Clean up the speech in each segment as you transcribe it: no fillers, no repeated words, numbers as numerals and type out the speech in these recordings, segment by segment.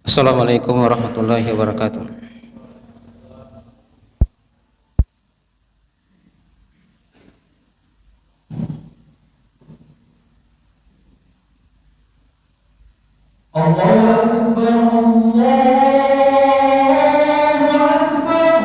Assalamualaikum warahmatullahi wabarakatuh. Allahu Akbar, Allahu Akbar.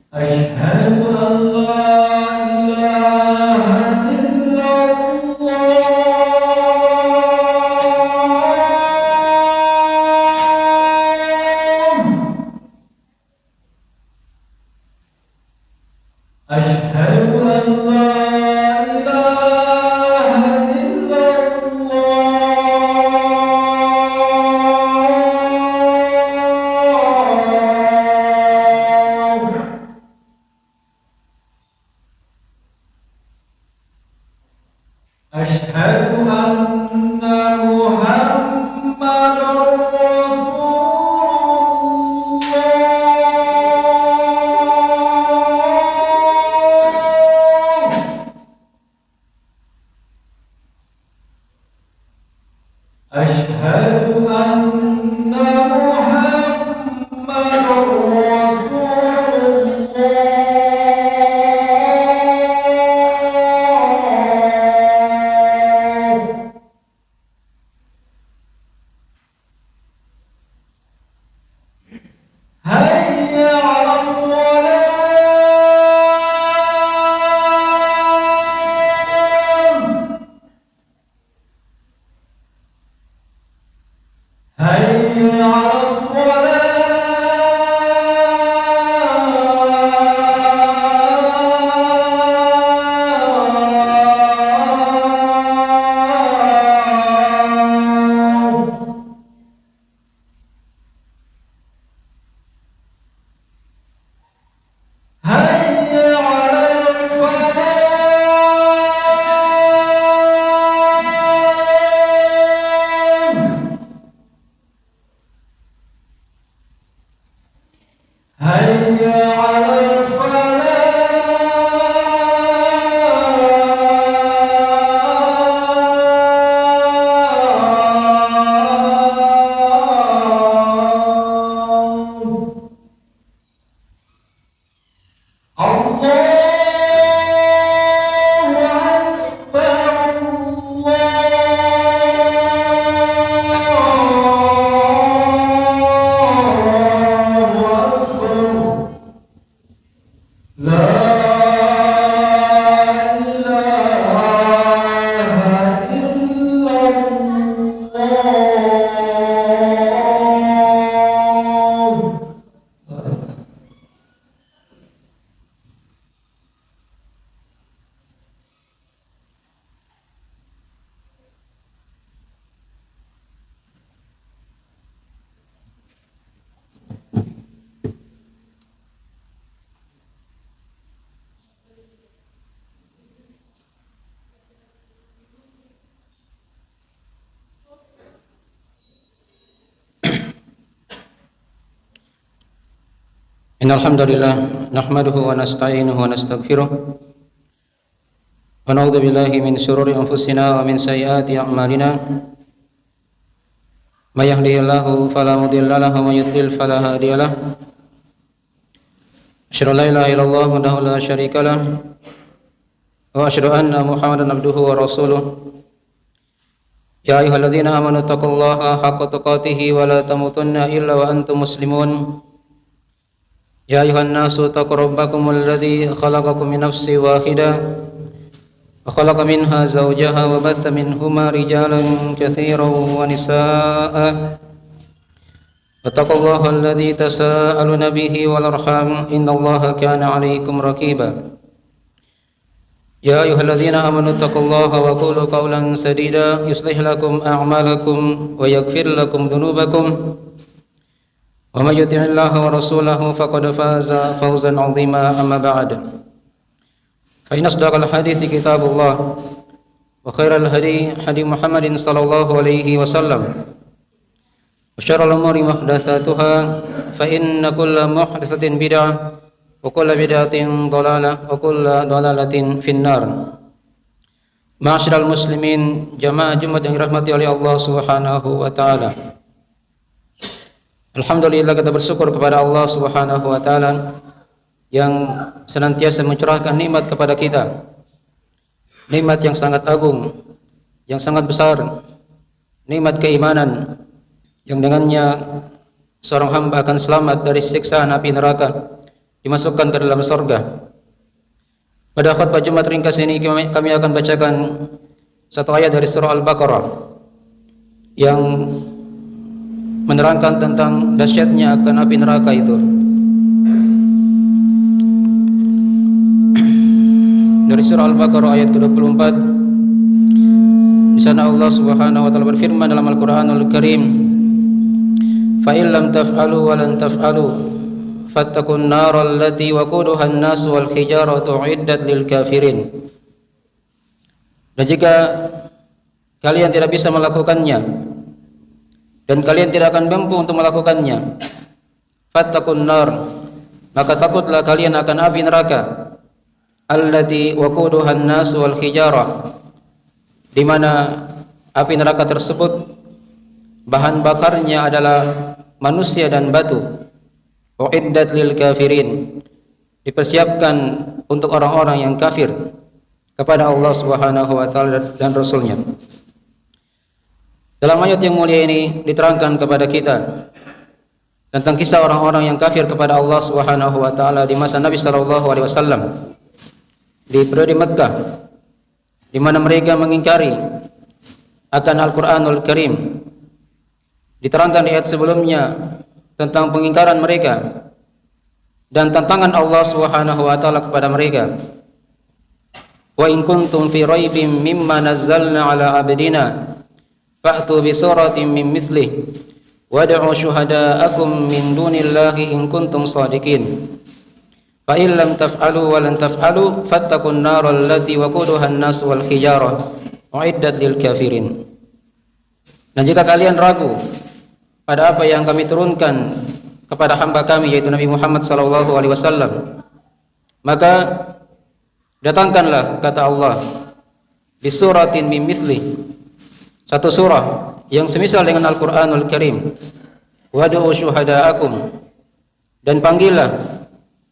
Asyhadu an la ilaha illallah. Asyhadu an la ilaha illallah. Asyhadu anna Muhammadar Rasulullah. Asyhadu anna Muhammadar Rasulullah. Hayya 'alas shalah. Hayya 'alas shalah. Hayya 'alal falah. Hayya 'alal falah. Allahu Akbar, Allahu Akbar. La ilaha illallah. Innal hamdalillah nahmaduhu wa nasta'inuhu wa nastaghfiruh wa na'udzu billahi min shururi anfusina wa min sayyiati a'malina. May yahdihillahu fala mudilla lahu wa may yudlil fala hadiya lahu. Asyhadu an la ilaha illallah wahdahu la syarika lahu wa asyhadu anna Muhammadan abduhu wa rasuluh. Ya ayyuhalladzina amanu taqullaha haqqa tuqatih wa la tamutunna illa wa antum muslimun. Ya ayuhan nasu taqu rabbakumul ladzi khalaqakum min nafsin wahidah wa khalaqa minha zawjaha wa batha minhuma rijalan katsiran wa nisaa'a wattaqullaha alladzi tasaaluna bihi wal arham innallaha kana 'alaikum raqiba. Ya ayyuhalladzina amanu taqullaha wa qulu qawlan sadida yuslih lakum a'malakum wa yaghfir lakum dhunubakum ومن يطع الله ورسوله فقد فاز فوزا عظيما. أما بعد فإن أصدق الحديث كتاب الله وخير الهدي هدي محمد صلى الله عليه وسلم وشر الأمور محدثاتها فإن كل محدثة بدعة وكل بدعة ضلالة وكل ضلالة في النار. Ma'asyiral muslimin, jamaah Jumat yang dirahmati oleh Allah Subhanahu wa taala. Alhamdulillah, kita bersyukur kepada Allah Subhanahu wa taala yang senantiasa mencurahkan nikmat kepada kita. Nikmat yang sangat agung, yang sangat besar. Nikmat keimanan yang dengannya seorang hamba akan selamat dari siksaan api neraka, dimasukkan ke dalam surga. Pada khutbah Jumat ringkas ini kami akan bacakan satu ayat dari surah Al-Baqarah yang menerangkan tentang dahsyatnya akan api neraka itu. Dari surah Al-Baqarah ayat ke-24. Di sana Allah Subhanahu wa taala berfirman dalam Al-Qur'anul Karim, "Fa in lam taf'alu wa lan taf'alu fattaqun naral lati waquduha an-nas wal hijaratu 'iddat lil kafirin." Dan jika kalian tidak bisa melakukannya dan kalian tidak akan mampu untuk melakukannya, fattaqun nar, maka takutlah kalian akan api neraka, allati waquduha an-nas wal hijarah, di mana api neraka tersebut bahan bakarnya adalah manusia dan batu. Uiddat lil kafirin, dipersiapkan untuk orang-orang yang kafir kepada Allah Subhanahu wa taala dan Rasulnya. Dalam ayat yang mulia ini diterangkan kepada kita tentang kisah orang-orang yang kafir kepada Allah Subhanahu wa taala di masa Nabi sallallahu alaihi wasallam di periode Mekkah, di mana mereka mengingkari akan Al-Qur'anul Karim. Diterangkan di ayat sebelumnya tentang pengingkaran mereka dan tantangan Allah Subhanahu wa taala kepada mereka. Wa in kuntum fi raibin mimma nazzalna ala abdina fa'tu bi suratin min mithlih wad'u syuhada'akum min dunillahi in kuntum shadiqin. Fa in lam taf'alu wa lan taf'alu fattaqun naral lati waquduha an-nas wal hijarah uiddat lil kafirin. Dan jika kalian ragu pada apa yang kami turunkan kepada hamba kami, yaitu Nabi Muhammad sallallahu alaihi wasallam, maka datangkanlah, kata Allah, di suratin min misli, satu surah yang semisal dengan Al-Qur'anul Karim. Wad'u syuhada'akum, dan panggillah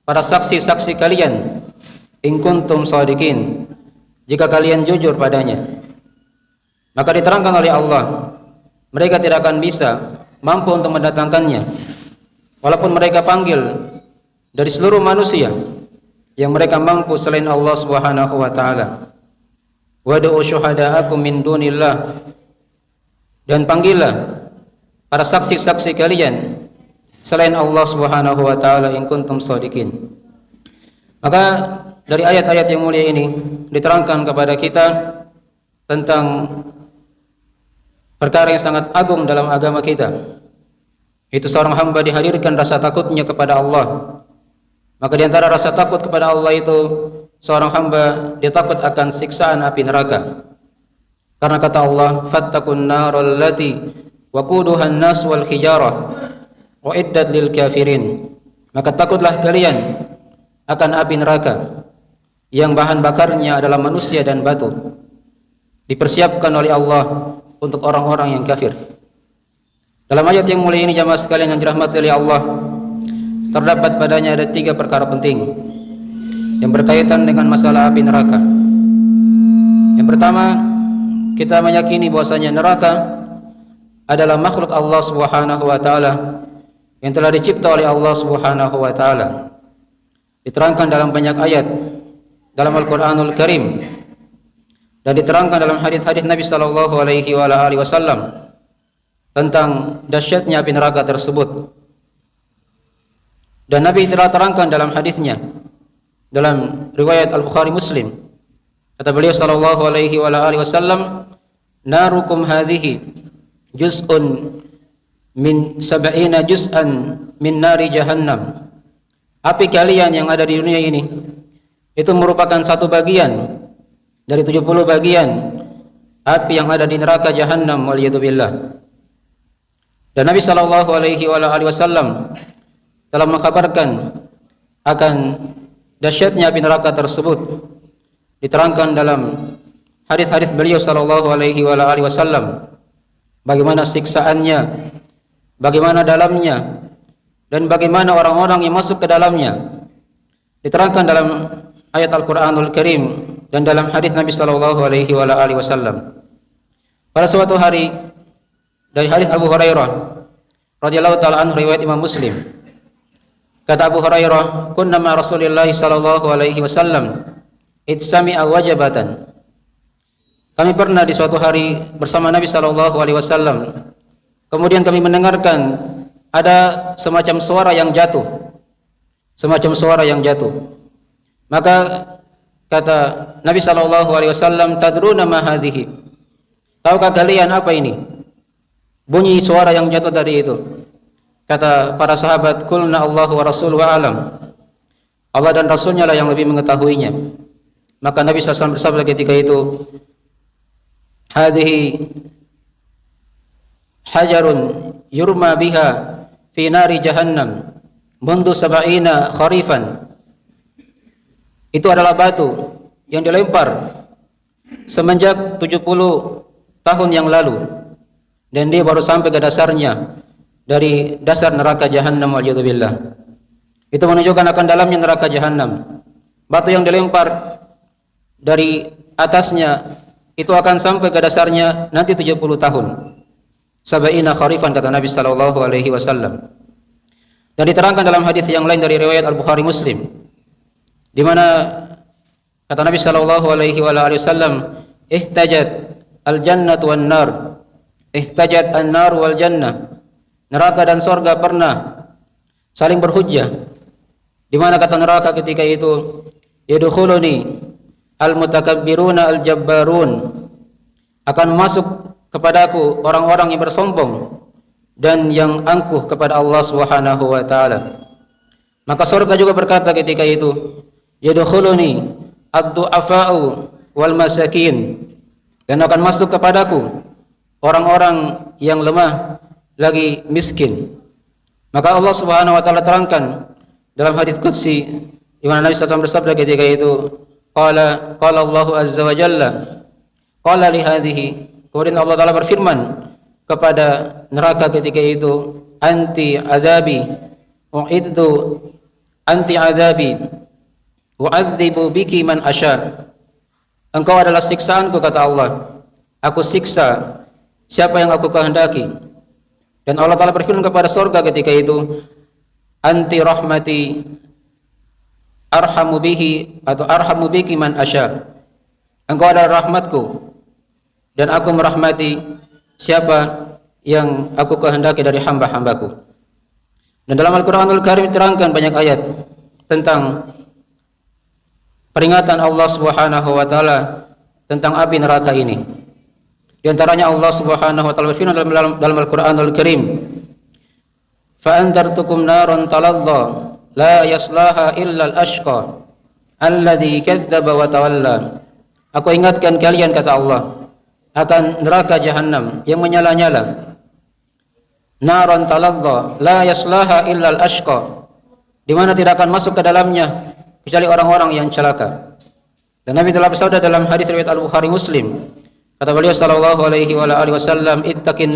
para saksi-saksi kalian, in kuntum shadiqin, jika kalian jujur padanya. Maka diterangkan oleh Allah, mereka tidak akan bisa mampu untuk mendatangkannya, walaupun mereka panggil dari seluruh manusia yang mereka mampu selain Allah Subhanahu wa taala. Wad'u syuhada'akum min dunillah, dan panggillah para saksi-saksi kalian selain Allah Subhanahu wa taala in kuntum shadiqin. Maka dari ayat-ayat yang mulia ini diterangkan kepada kita tentang perkara yang sangat agung dalam agama kita. Itu seorang hamba dihadirkan rasa takutnya kepada Allah. Maka di antara rasa takut kepada Allah itu seorang hamba dia takut akan siksaan api neraka. Karena kata Allah, fattaqun naral lati waquduha an-nas wal hijarah uiddat lil kafirin. Maka takutlah kalian akan api neraka yang bahan bakarnya adalah manusia dan batu. Dipersiapkan oleh Allah untuk orang-orang yang kafir. Dalam ayat yang mulia ini, jamaah sekalian yang dirahmati oleh Allah, terdapat padanya ada 3 perkara penting yang berkaitan dengan masalah api neraka. Yang pertama, kita meyakini bahwasanya neraka adalah makhluk Allah Subhanahu wa taala yang telah dicipta oleh Allah Subhanahu wa taala. Diterangkan dalam banyak ayat dalam Al-Qur'anul Karim dan diterangkan dalam hadis-hadis Nabi sallallahu alaihi wasallam tentang dahsyatnya api neraka tersebut. Dan Nabi telah terangkan dalam hadisnya dalam riwayat Al-Bukhari Muslim, kata beliau sallallahu alaihi wasallam, narukum hadhihi juz'un min sab'ina juz'an min nari jahannam. Api kalian yang ada di dunia ini itu merupakan satu bagian dari 70 bagian api yang ada di neraka jahannam, waliyadzubillah. Dan Nabi sallallahu alaihi wasallam telah mengkabarkan akan dahsyatnya api neraka tersebut, diterangkan dalam hadis-hadis beliau sallallahu alaihi wasallam bagaimana siksaannya, bagaimana dalamnya, dan bagaimana orang-orang yang masuk ke dalamnya. Diterangkan dalam ayat Al-Qur'anul Karim dan dalam hadis Nabi sallallahu alaihi wasallam. Pada suatu hari, dari hadis Abu Hurairah radhiyallahu taala anhu riwayat Imam Muslim, kata Abu Hurairah, kunna ma Rasulillah sallallahu alaihi wasallam itsami'a wajabatan. Kami pernah di suatu hari bersama Nabi sallallahu alaihi wasallam, kemudian kami mendengarkan ada semacam suara yang jatuh. Maka kata Nabi sallallahu alaihi wasallam, tadruna ma hadhihi? Tahukah kalian apa ini? Bunyi suara yang jatuh tadi itu. Kata para sahabat, qulna Allahu wa rasuluhu a'lam. Allah dan Rasulnya lah yang lebih mengetahuinya. Maka Nabi sallallahu alaihi wasallam bersabda ketika itu, hadhihi hajarun yurma biha fi nari jahannam mundu sab'ina kharifan. Itu adalah batu yang dilempar semenjak 70 tahun yang lalu, dan dia baru sampai ke dasarnya dari dasar neraka jahannam, waliyadzubillah. Itu menunjukkan akan dalamnya neraka jahannam. Batu yang dilempar dari atasnya itu akan sampai ke dasarnya nanti 70 tahun. Sab'ina kharifan, kata Nabi sallallahu alaihi wasallam. Dan diterangkan dalam hadis yang lain dari riwayat Al-Bukhari Muslim, di mana kata Nabi sallallahu alaihi wasallam, ihtajat al-jannatu wan nar, ihtajat an-nar wal jannah. Neraka dan surga pernah saling berhujjah, di mana kata neraka ketika itu, yadkhuluni al-mutakabbiruna al-jabbarun, akan masuk kepadaku orang-orang yang bersombong dan yang angkuh kepada Allah Subhanahu wa taala. Maka surga juga berkata ketika itu, yadkhuluni ad-du'afa'u wal masakin, dan akan masuk kepadaku orang-orang yang lemah lagi miskin. Maka Allah Subhanahu wa taala terangkan dalam hadis qudsi, di mana Nabi sallallahu alaihi wasallam bersabda ketika itu, qala Allahu azza wa jalla, qala li hadhihi, kemudian Allah taala berfirman kepada neraka ketika itu, anti azabi uiddu anti azabi wa'adzibu biki man asya. Engkau adalah siksaanku, kata Allah, aku siksa siapa yang aku kehendaki. Dan Allah taala berfirman kepada surga ketika itu, anti rahmati arhamu bihi atau arhamu biki man asya. Engkau adalah rahmatku dan aku merahmati siapa yang aku kehendaki dari hamba-hambaku. Dan dalam Al-Qur'anul Karim diterangkan banyak ayat tentang peringatan Allah Subhanahu wa taala tentang api neraka ini. Di antaranya Allah Subhanahu wa taala berfirman dalam Al-Qur'anul Karim, fa andartukum naran taladza la yaslaha illa al-ashqa alladzi kadzdzaba wa tawalla. Aku ingatkan kalian, kata Allah, akan neraka jahannam yang menyala-nyala. Naran taladza la yaslaha illa al-ashqa, di mana tidak akan masuk ke dalamnya kecuali orang-orang yang celaka. Dan Nabi telah bersabda dalam hadis riwayat Al-Bukhari Muslim, kata beliau sallallahu alaihi wasallam, ittaqun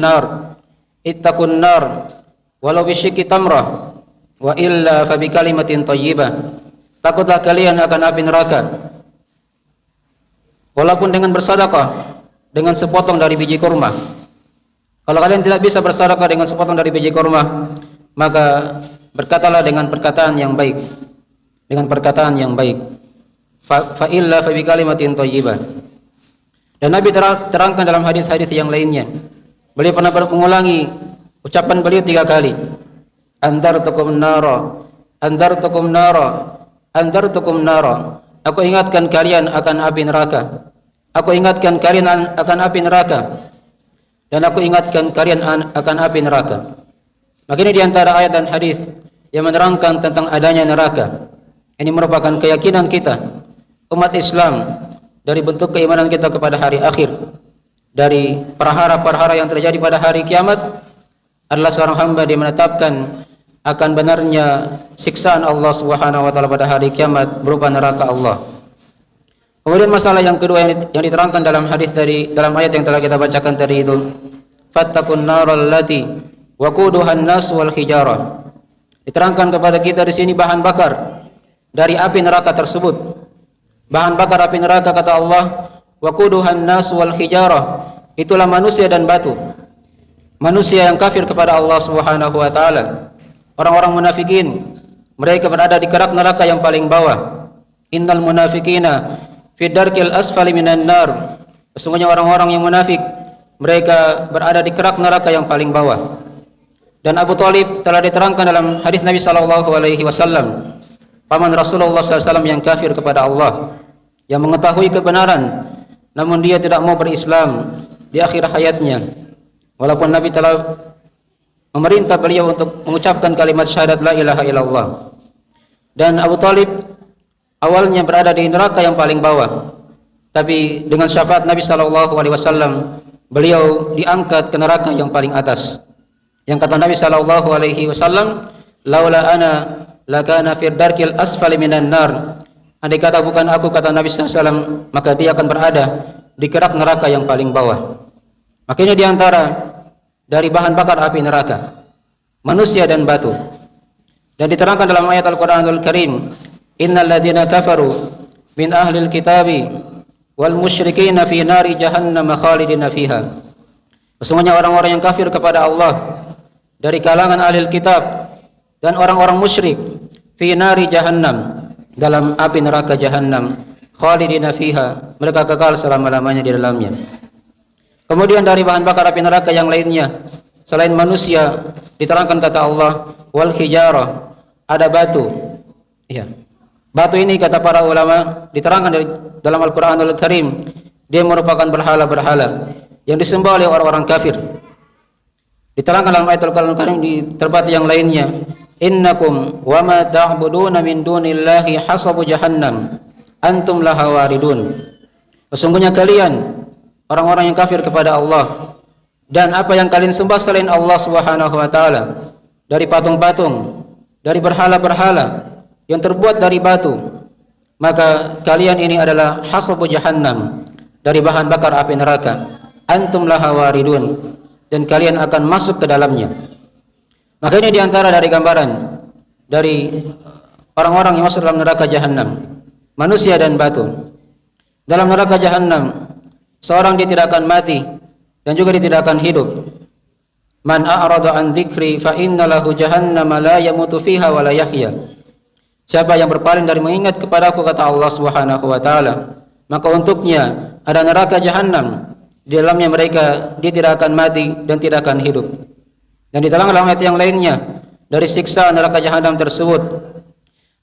nar walau bisyikki tamrah wa illa fa bi kalimatin thayyibah. Takutlah kalian akan api neraka walaupun dengan bersedekah dengan sepotong dari biji kurma. Kalau kalian tidak bisa bersedekah dengan sepotong dari biji kurma, maka berkatalah dengan perkataan yang baik. Dengan perkataan yang baik. Fa illa fa bi kalimatin thayyibah. Dan Nabi terangkan dalam hadis-hadis yang lainnya, beliau pernah mengulangi ucapan beliau 3 kali. Andartukum nara, andartukum nara, andartukum nara. Aku ingatkan kalian akan api neraka. Aku ingatkan kalian akan api neraka. Dan aku ingatkan kalian akan api neraka. Maka ini di antara ayat dan hadis yang menerangkan tentang adanya neraka. Ini merupakan keyakinan kita umat Islam dari bentuk keimanan kita kepada hari akhir, dari perhara-perhara yang terjadi pada hari kiamat adalah seorang hamba dia menetapkan akan benarnya siksaan Allah Subhanahu wa taala pada hari kiamat berupa neraka Allah. Kemudian masalah yang kedua yang diterangkan dalam hadis dalam ayat yang telah kita bacakan tadi itu, fattaqun naral lati waquduhan nas wal hijarah. Diterangkan kepada kita di sini bahan bakar dari api neraka tersebut. Bahan bakar api neraka kata Allah, waquduhan nas wal hijarah, itulah manusia dan batu. Manusia yang kafir kepada Allah Subhanahu wa taala. Orang-orang munafikin, mereka berada di kerak neraka yang paling bawah. Innal munafiqina fi darkil asfali minan nar. Sesungguhnya orang-orang yang munafik, mereka berada di kerak neraka yang paling bawah. Dan Abu Thalib telah diterangkan dalam hadis Nabi sallallahu alaihi wasallam, paman Rasulullah SAW yang kafir kepada Allah, yang mengetahui kebenaran namun dia tidak mau berislam di akhir hayatnya, walaupun Nabi telah memerintah beliau untuk mengucapkan kalimat syahadat la ilaha illallah. Dan Abu Thalib awalnya berada di neraka yang paling bawah, tapi dengan syafaat Nabi sallallahu alaihi wasallam beliau diangkat ke neraka yang paling atas. Yang kata Nabi sallallahu alaihi wasallam, laula ana lakana fi darkil asfali minan nar. Andai kata bukan aku, kata Nabi sallallahu alaihi wasallam, maka dia akan berada di kerak neraka yang paling bawah. Makanya di antara dari bahan bakar api neraka manusia dan batu. Dan diterangkan dalam ayat Al-Qur'anul Karim, innal ladzina kafaru min ahlil kitabi wal musyrikina fi nari jahannam khalidina fiha. Sesungguhnya orang-orang yang kafir kepada Allah dari kalangan ahlil kitab dan orang-orang musyrik fi nari jahannam, dalam api neraka jahannam, khalidina fiha, mereka kekal selama-lamanya di dalamnya. Kemudian dari bahan bakar api neraka yang lainnya selain manusia diterangkan kata Allah, wal hijarah, ada batu. Iya. Batu ini kata para ulama diterangkan dalam Al-Qur'anul Karim, dia merupakan berhala-berhala yang disembah oleh orang-orang kafir. Diterangkan dalam ayat Al-Qur'anul Karim di tempat yang lainnya, innakum wa ma ta'buduna min dunillahi hasabu jahannam antum laha waridun. Sesungguhnya kalian orang-orang yang kafir kepada Allah dan apa yang kalian sembah selain Allah Subhanahu wa taala dari patung-patung, dari berhala-berhala yang terbuat dari batu, maka kalian ini adalah hasabu jahannam, dari bahan bakar api neraka, antum laha waridun, dan kalian akan masuk ke dalamnya. Maka ini diantara dari gambaran dari orang-orang yang masuk dalam neraka jahannam, manusia dan batu. Dalam neraka jahannam seorang dia tidak akan mati dan juga dia tidak akan hidup. Man a'rada an dzikri fa inna lahu jahannama la yamutu fiha wa la yahya. Siapa yang berpaling dari mengingat kepadaku, kata Allah Subhanahu wa taala, maka untuknya ada neraka jahannam, di dalamnya mereka dia tidak akan mati dan tidak akan hidup. Dan diterangkan dalam ayat yang lainnya dari siksa neraka jahannam tersebut,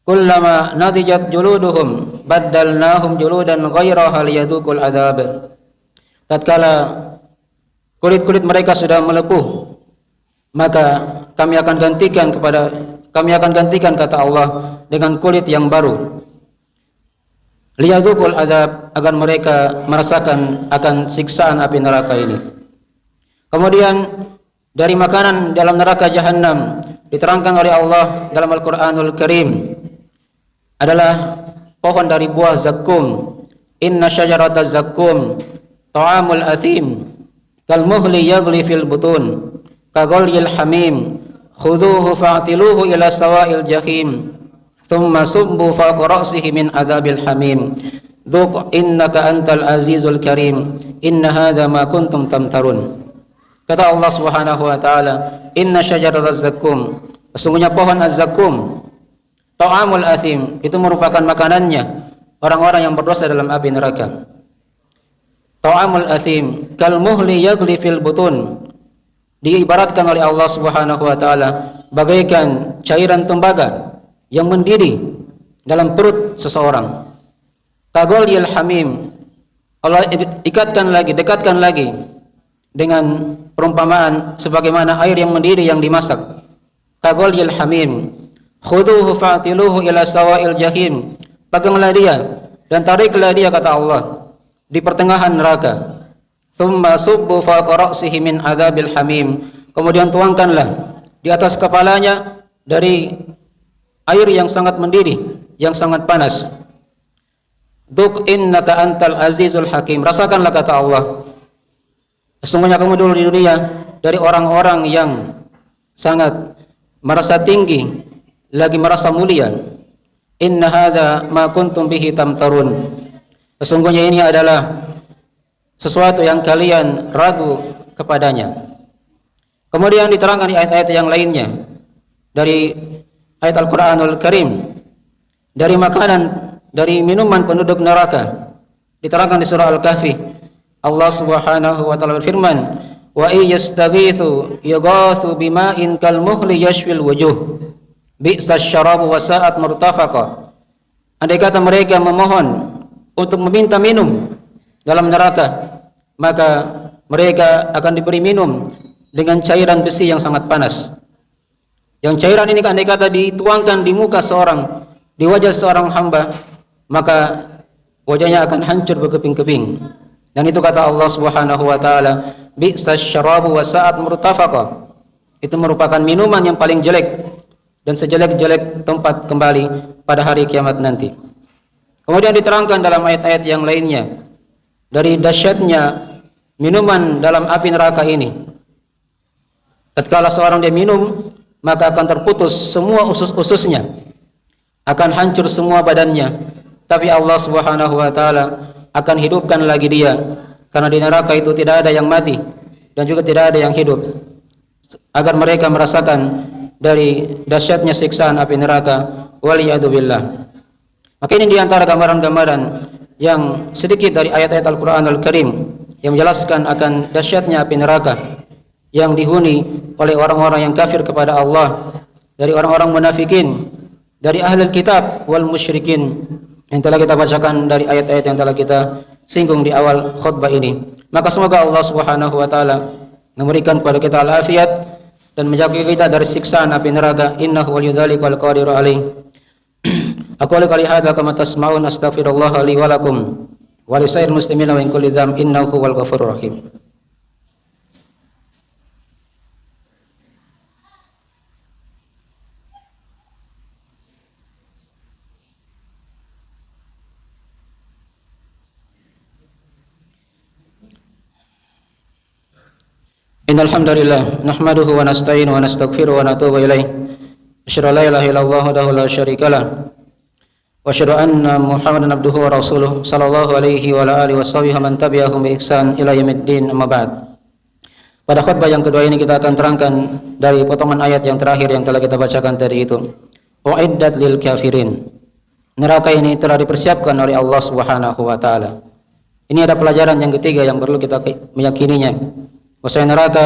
kullama nadijat juluduhum baddalnahum juludan ghairaha liyadzuqul adzab. Tatkala kulit-kulit mereka sudah melepuh, maka kami akan gantikan kata Allah dengan kulit yang baru, liyadzuqul adzab, agar mereka merasakan akan siksaan api neraka ini. Kemudian dari makanan dalam neraka jahannam diterangkan oleh Allah dalam Al-Qur'anul Karim adalah pohon dari buah zakum. Inna syajarata zakum ta'amul athim kalmuhli yaghli fil butun kaghalyil hamim khudhuhu fa'tiluhu ila sawa'il jahim thumma subbu fawqa ra'sihi min adzabil hamim dhuq innaka antal azizul karim inna hadza ma kuntum tamtarun. Kata Allah Subhanahu wa taala, inna syajarataz zakum, sesungguhnya pohon az-zakum, ta'amul athim, itu merupakan makanannya orang-orang yang berdosa dalam api neraka. Ta'amul athim kal muhli yaghli fil butun, diibaratkan oleh Allah Subhanahu wa taala bagaikan cairan tembaga yang mendidih dalam perut seseorang. Kaghalyil hamim, Allah dekatkan lagi dengan perumpamaan sebagaimana air yang mendidih yang dimasak. kaghalyil hamim. Khudhuhu fa'tiluhu ila sawa'il jahim. Peganglah dia dan tariklah dia, kata Allah, di pertengahan neraka. Thumma subbu fawqa ra'sihi min adzabil hamim. Kemudian tuangkanlah di atas kepalanya dari air yang sangat mendidih, yang sangat panas. Duk innaka antal azizul hakim. Rasakanlah, kata Allah, sesungguhnya kamu dulu di dunia dari orang-orang yang sangat merasa tinggi, lagi merasa mulia. Inna hadza ma kuntum bihi tamtarun. Sesungguhnya ini adalah sesuatu yang kalian ragu kepadanya. Kemudian diterangkan di ayat-ayat yang lainnya dari ayat Al-Qur'anul Karim, dari makanan, dari minuman penduduk neraka. Diterangkan di surah Al-Kahfi, Allah Subhanahu wa taala berfirman, wa iyastaghitsu yughatsu bima'in kalmuhli yashfil wujuh bi'sas syarabu wa sa'at murtafaqa. Andai kata mereka memohon untuk meminta minum dalam neraka, maka mereka akan diberi minum dengan cairan besi yang sangat panas. Yang cairan ini andai kata dituangkan di muka seorang, di wajah seorang hamba, maka wajahnya akan hancur berkeping-keping. Dan itu kata Allah Subhanahu wa taala, bi'sas syarabu wa sa'at murtafaqa. Itu merupakan minuman yang paling jelek dan sejelek-jelek tempat kembali pada hari kiamat nanti. Kemudian diterangkan dalam ayat-ayat yang lainnya dari dahsyatnya minuman dalam api neraka ini. Tatkala seorang dia minum, maka akan terputus semua usus-ususnya, akan hancur semua badannya. Tapi Allah Subhanahu wa taala akan hidupkan lagi dia, karena di neraka itu tidak ada yang mati dan juga tidak ada yang hidup, agar mereka merasakan dari dahsyatnya siksaan api neraka. Waliyadzubillah. Maka ini diantara gambaran-gambaran yang sedikit dari ayat-ayat Al-Quranul Karim yang menjelaskan akan dahsyatnya api neraka yang dihuni oleh orang-orang yang kafir kepada Allah, dari orang-orang munafikin, dari ahlul kitab wal musyrikin, yang telah kita bacakan dari ayat-ayat yang telah kita singgung di awal khutbah ini. Maka semoga Allah Subhanahu wa taala memberikan kepada kita al-afiyat dan menjaga kita dari siksaan api neraka. Innahu waliyudzalika wal qadiru alaih. Aku qali hadza kama tasma'un, astaghfirullah li wa lakum wa lisairil muslimina min kulli dzam, innahu huwal ghafurur rahim. Innal hamdalillah nahmaduhu wa nasta'inuhu wa nastaghfiruhu wa natubu ilaih. Asyhadu an la ilaha illallah wahdahu la syarikalah wa asyhadu anna Muhammadan abduhu wa rasuluh sallallahu alaihi wa ala alihi washabihi man tabi'ahum bi ihsan ila yaumiddin. Amma ba'd. Pada khutbah yang kedua ini kita akan terangkan dari potongan ayat yang terakhir yang telah kita bacakan tadi itu. Uiddat lil kafirin. Neraka ini telah dipersiapkan oleh Allah Subhanahu wa taala. Ini ada pelajaran yang ketiga yang perlu kita meyakininya. Bahwasanya neraka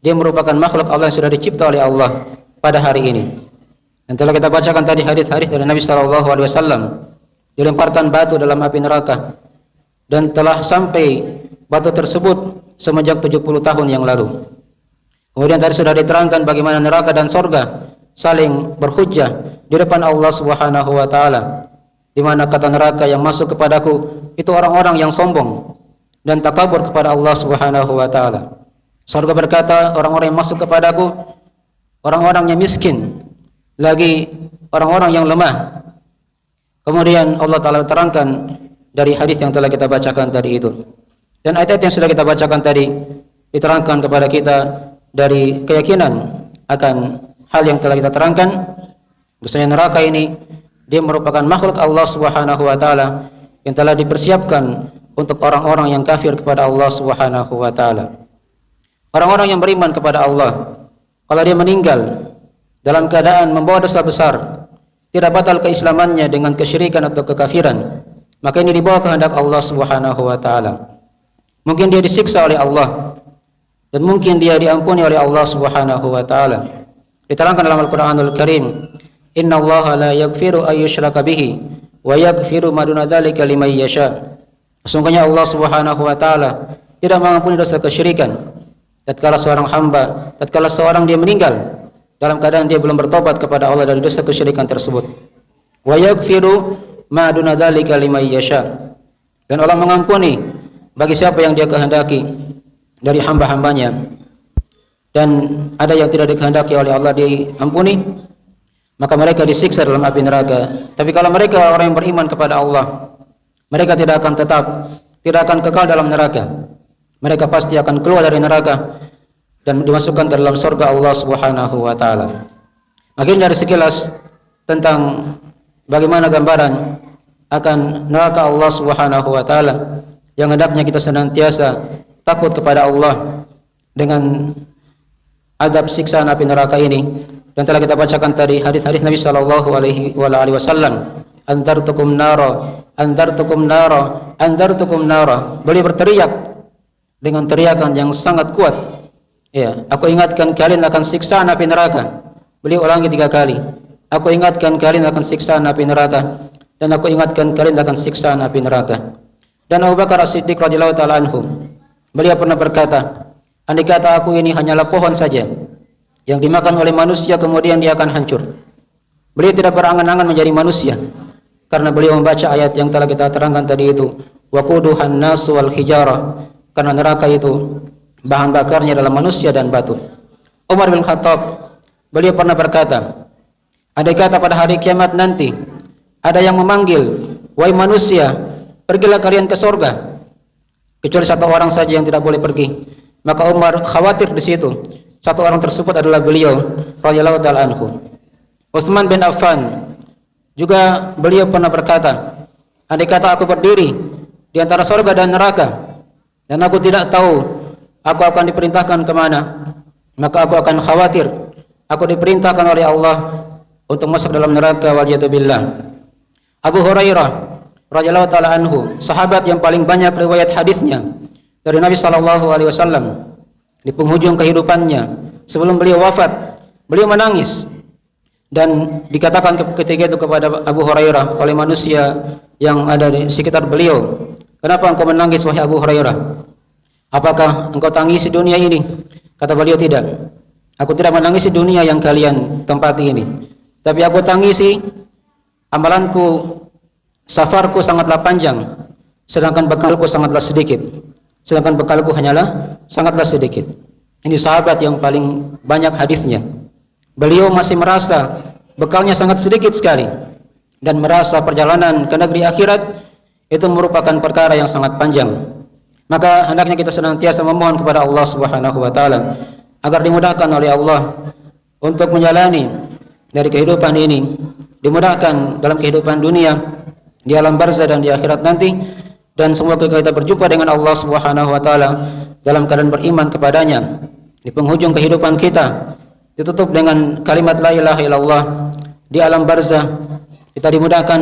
dia merupakan makhluk Allah yang sudah dicipta oleh Allah pada hari ini. Dan telah kita bacakan tadi hadis-hadis dari Nabi sallallahu alaihi wasallam, dilemparkan batu dalam api neraka dan telah sampai batu tersebut semenjak 70 tahun yang lalu. Kemudian tadi sudah diterangkan bagaimana neraka dan surga saling berhujjah di depan Allah Subhanahu wa taala, di mana kata neraka, yang masuk kepadaku itu orang-orang yang sombong dan takabur kepada Allah Subhanahu wa taala. Surga berkata, orang-orang yang masuk kepadaku orang-orang yang miskin, lagi orang-orang yang lemah. Kemudian Allah taala terangkan dari hadis yang telah kita bacakan tadi itu. Dan ayat-ayat yang sudah kita bacakan tadi diterangkan kepada kita dari keyakinan akan hal yang telah kita terangkan, bahwasanya neraka ini dia merupakan makhluk Allah Subhanahu wa taala yang telah dipersiapkan untuk orang-orang yang kafir kepada Allah Subhanahu wa taala. Orang-orang yang beriman kepada Allah, kalau dia meninggal dalam keadaan membawa dosa besar, tidak batal keislamannya dengan kesyirikan atau kekafiran, maka ini dibawa kehendak Allah Subhanahu wa taala. Mungkin dia disiksa oleh Allah dan mungkin dia diampuni oleh Allah Subhanahu wa taala. Diterangkan dalam Al-Qur'anul Karim, innallaha la yaghfiru ay yushraka bihi wa yaghfiru ma duna dzalika liman yasha. Sesungguhnya Allah Subhanahu wa taala tidak mengampuni dosa kesyirikan tatkala seorang hamba, tatkala seorang dia meninggal, dalam keadaan dia belum bertobat kepada Allah dari dosa kesyirikan tersebut. Wa yaghfiru ma duna dzalika liman yasha. Dan Allah mengampuni bagi siapa yang dia kehendaki dari hamba-hambanya. Dan ada yang tidak dikehendaki oleh Allah diampuni, maka mereka disiksa dalam api neraka. Tapi kalau mereka orang yang beriman kepada Allah, mereka tidak akan kekal dalam neraka. Mereka pasti akan keluar dari neraka dan dimasukkan ke dalam surga Allah Subhanahu wa taala. Makin dari sekilas tentang bagaimana gambaran akan neraka Allah Subhanahu wa taala yang hendaknya kita senantiasa takut kepada Allah dengan adab siksaan api neraka ini. Dan telah kita bacakan tadi hadis-hadis Nabi sallallahu alaihi wasallam, andartukum nara, andartukum nara, andartukum nara. Beliau berteriak dengan teriakan yang sangat kuat. Ya, aku ingatkan kalian akan siksaan api neraka. Beliau ulangi 3 kali. Aku ingatkan kalian akan siksaan api neraka, dan aku ingatkan kalian akan siksaan api neraka. Dan Abu Bakar As-Siddiq radhiyallahu taala anhu, beliau pernah berkata, andai kata aku ini hanyalah pohon saja yang dimakan oleh manusia kemudian dia akan hancur. Beliau tidak berangan-angan menjadi manusia karena beliau membaca ayat yang telah kita terangkan tadi itu, waquduhan nasu wal hijarah, karena neraka itu bahan bakarnya adalah manusia dan batu. Umar bin Khattab, beliau pernah berkata, andai kata pada hari kiamat nanti ada yang memanggil, wahai manusia, pergilah kalian ke surga, kecuali 1 orang saja yang tidak boleh pergi. Maka Umar khawatir di situ. 1 orang tersebut adalah beliau radhiyallahu taala anhu. Utsman bin Affan juga beliau pernah berkata, andai kata aku berdiri di antara surga dan neraka dan aku tidak tahu aku akan diperintahkan kemana, maka aku akan khawatir aku diperintahkan oleh Allah untuk masuk dalam neraka, waliyadzubillah. Abu Hurairah radhiyallahu taala anhu, sahabat yang paling banyak riwayat hadisnya dari Nabi sallallahu alaihi wasallam, di penghujung kehidupannya sebelum beliau wafat, beliau menangis dan dikatakan ketika itu kepada Abu Hurairah oleh manusia yang ada di sekitar beliau, kenapa engkau menangis wahai Abu Hurairah? Apakah engkau tangisi dunia ini? Kata beliau, tidak. Aku tidak menangisi dunia yang kalian tempati ini, tapi aku tangisi amalanku, safarku sangatlah panjang, sedangkan bekalku sangatlah sedikit. Sedangkan bekalku hanyalah sangatlah sedikit. Ini sahabat yang paling banyak hadisnya. Beliau masih merasa bekalnya sangat sedikit sekali dan merasa perjalanan ke negeri akhirat itu merupakan perkara yang sangat panjang. Maka hendaknya kita senantiasa memohon kepada Allah Subhanahu wa taala agar dimudahkan oleh Allah untuk menjalani dari kehidupan ini, dimudahkan dalam kehidupan dunia, di alam barzah dan di akhirat nanti, dan semoga kita berjumpa dengan Allah Subhanahu wa taala dalam keadaan beriman kepadanya. Di penghujung kehidupan kita ditutup dengan kalimat la ilaha illallah. Di alam barzah kita dimudahkan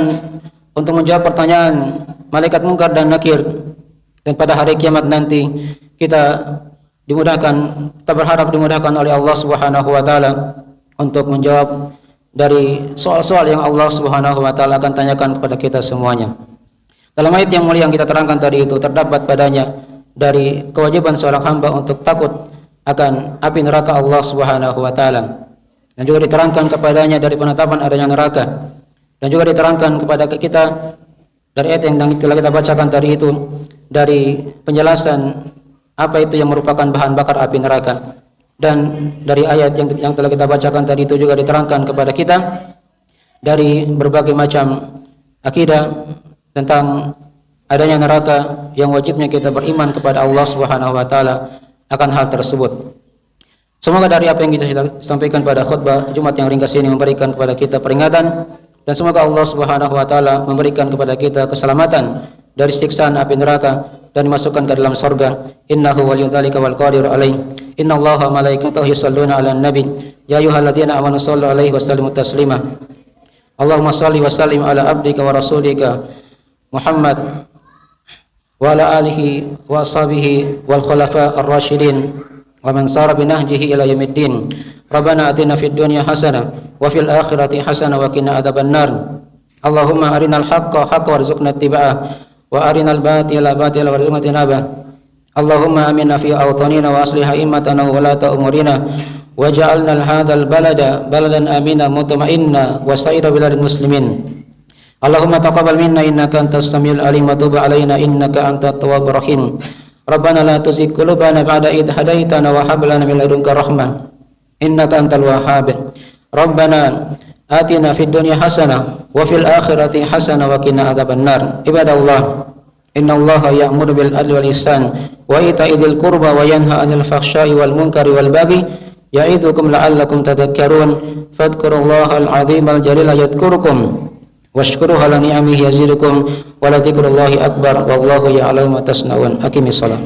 untuk menjawab pertanyaan malaikat mungkar dan nakir, dan pada hari kiamat nanti kita dimudahkan, kita berharap dimudahkan oleh Allah Subhanahu wa taala untuk menjawab dari soal-soal yang Allah Subhanahu wa taala akan tanyakan kepada kita semuanya. Dalam ayat yang mulia yang kita terangkan tadi itu terdapat padanya dari kewajiban seorang hamba untuk takut akan api neraka Allah Subhanahu wa taala. Dan juga diterangkan kepadanya dari penetapan adanya neraka. Dan juga diterangkan kepada kita dari ayat yang telah kita bacakan tadi itu, dari penjelasan apa itu yang merupakan bahan bakar api neraka. Dan dari ayat yang telah kita bacakan tadi itu juga diterangkan kepada kita dari berbagai macam akidah tentang adanya neraka yang wajibnya kita beriman kepada Allah Subhanahu wa taala akan hal tersebut. Semoga dari apa yang kita sampaikan pada khutbah Jumat yang ringkas ini memberikan kepada kita peringatan, dan semoga Allah Subhanahu wa taala memberikan kepada kita keselamatan dari siksaan api neraka dan dimasukkan ke dalam surga. Innahu waliyudzalika wal qadiru alaih. Innallaha wa malaikatahu yusholluna 'alan nabi ya ayyuhalladzina amanu shallu 'alaihi wa sallimu taslima. Allahumma shalli wa sallim ala abdika wa rasulika Muhammad wa ala alihi wa ashabihi wal khulafa ar-rasyidin wa man sara binahjihi ila yaumiddin. Rabbana atina fid dunya hasanah wa fil akhirati hasanah wa qina adzabannar. Allahumma arinal haqqa haqqan warzuqna ittiba'ah wa arinal batila batila warzuqna tinabah. Allahumma aminna fi awtanina wa aslih a'immatana wa la ta'umurina وجعلنا هذا البلد بلدا آمنا مطمئنا وسائر بلاد المسلمين اللهم تقبل منا إنك أنت السميع العليم وتب علينا إنك أنت التواب الرحيم ربنا لا تزغ قلوبنا بعد إذ هديتنا وهب لنا من لدنك رحمة إنك أنت الوهاب ربنا آتنا في الدنيا حسنة وفي الآخرة حسنة وقنا عذاب النار عباد الله إن الله يأمر بالعدل والإحسان وإيتاء ذي القربى وينهى عن الفحشاء والمنكر والبغي يعظكم لعلكم تذكرون فاذكروا الله العظيم الجليل يذكركم واشكروه على نعمه يزدكم ولذكر الله أكبر والله يعلم ما تصنعون أقم الصلاة